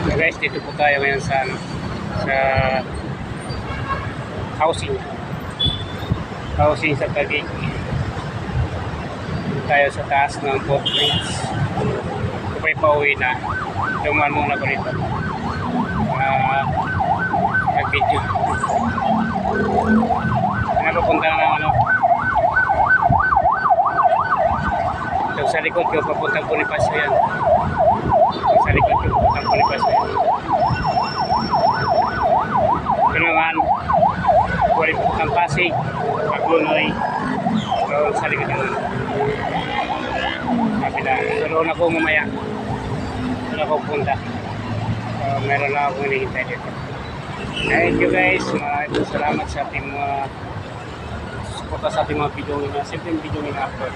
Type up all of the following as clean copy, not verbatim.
So guys, dito po tayo ngayon sa housing sa Taguig. Tayo sa taas ng Port Bridge. Ito pa pauwi na. Dumaan muna ko rito. Mag-video. Napapunta na ng ito sa likod ko, papuntang Bonifacio yan. Sa likod ko, papuntang Bonifacio yan. Ito naman, papuntang Pasig, Paglunoy. So, sa likod naman. So, doon ako mamaya. Doon ako punta. So, meron na akong hinihintay dito. Thank you guys. Maraming salamat sa ating mga suporta sa ating mga video na simpleng video na upload.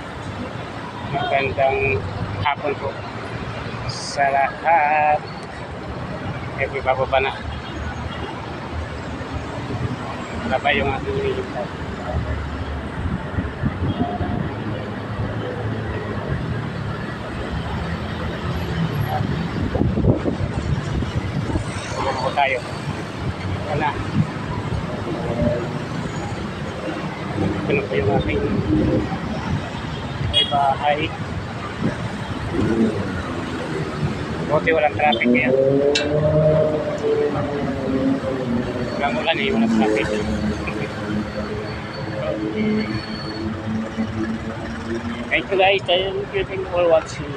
Magandang hapon po sa lahat. Okay, bababa na. Wala ba yung ating hinihintay? Wala po tayo. Wala. Ito na po yung aking bahay. Buti walang traffic ngayon. Walang ulan eh, walang traffic. Thank you guys, thank you for watching.